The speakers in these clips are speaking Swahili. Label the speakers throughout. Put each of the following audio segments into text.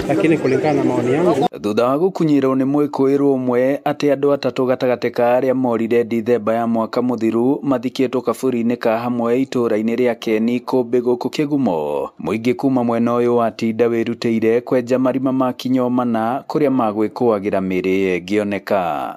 Speaker 1: lakini kulingana na maoni yangu,
Speaker 2: thutha wa gukunyirwo ni mwikuirwo umwe ati andu atatu gatagati ka aria morire Dithemba ya mwaka muthiru mathikitwo kaburi-ini ka hamwe itura-ini ria Keni kumbi guku Kigumo. Muingi kuma mwena uyu watinda wirutire kwenja marima ma kinyo mana kuria magwikuagira miri ngioneka.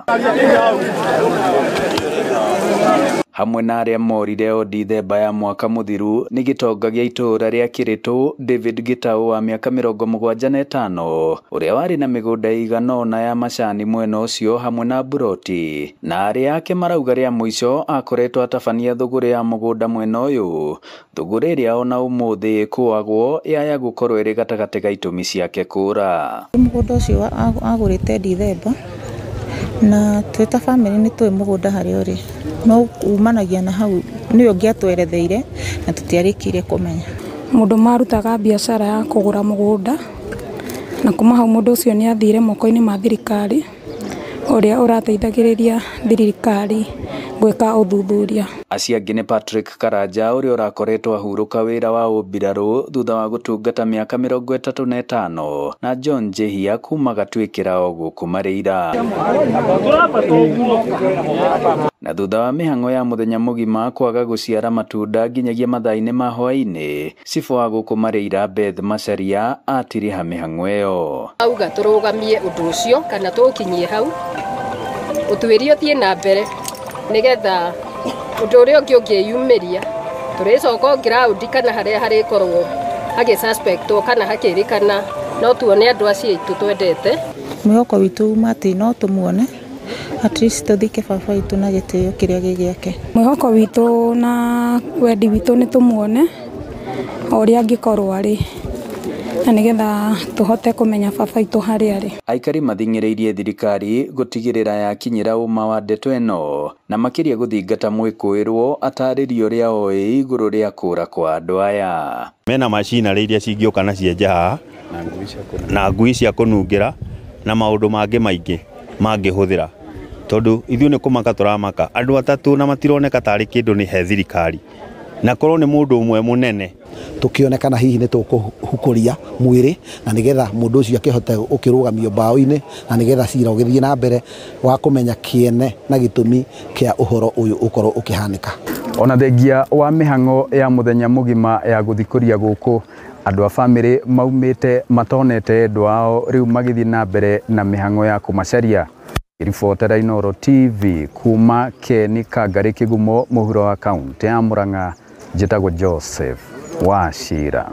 Speaker 2: Hamwe na aria morire o Dithemba ya mwaka muthiru ni gitonga gia itura ria Kiritu David Gitau wa miaka 75 uria wari na migunda iganona ya macani mwena ucio hamwe na buroti, na aria ake marauga ria muico akoretwo atabania thuguri ya mugunda mwena uyu, thuguri ria ona umuthi kuagwo yaya gukorwo iri gatagati ga itumi ciake kura.
Speaker 3: Mugunda ucio agurite Dithemba na twita family ni twi mugunda hari uri no umanagia na hau niyo ngiatweretheire na tutiarikire kumenya
Speaker 4: mundu marutaga biashara ya kugura mugunda na kuma hau mundu ucio ni athire moko-ini ma thirikari uria urateithagiriria thirikari gwika uthuthuria.
Speaker 2: Aciangi ni Patrick Karanja uria urakoretwo ahuruka wira wa ubiraru thutha wa gutungata miaka 35 na John Jehia kuma gatwikira o guku Marĩira. Na thutha wa mihango ya muthenya mugima kwaga guciara matunda nginyagia mathaa-ini ma hwaini, cibu wa guku Marĩira Beth Macharia atiriha mihango iyo.
Speaker 5: Auga turugamie undu ucio kana tukinyie hau utwirio thie na mbere nigetha undu uria ungiyumiria turicoka ground kana haria hari korwo hagi suspect kana hakirikana no tuone andu acio itu twendete.
Speaker 3: Mwihoko witu mati no tumuone at least tuthike baba itu na gitio kiria gigiake.
Speaker 4: Mwihoko witu na wendi witu ni tumuone uria angikorwo ari na nigetha tuhote kumenya baba itu hari ari.
Speaker 2: Aikari mathing'iriirie thirikari gutigirira yakinyira uma wa ndeto ino na makiria guthingata mwikuirwo ataririo ria oi iguru ria kura kwa andu aya.
Speaker 6: Mena macina iria cingioka na cienja na ngui cia kunungira na maundu mangi maingi mangihuthira tondu ithuĩ ni kumaka turamaka andu atatu na matironeka tari kindu ni he thirikari na korwo ni mundu umwe munene
Speaker 7: tukionekana hihi ni tukuhukuria mwiri na nigetha mundu ucio akihote ukirugamio bao-ini na nigetha cira ugithie na mbere wa kumenya kiene na gitumi kia uhoro uyu ukorwo ukihanika.
Speaker 2: Ona thengia wa mihango ya muthenya mugima ya guthikuria guku andu a family maumite matonete endu ao riu magithie na mbere na mihango ya kumacaria. Ribotera Inooro TV kuma Keni Kangari Kigumo muhuro wa kaunti ya Murang'a, njitagwo Joseph Wachira.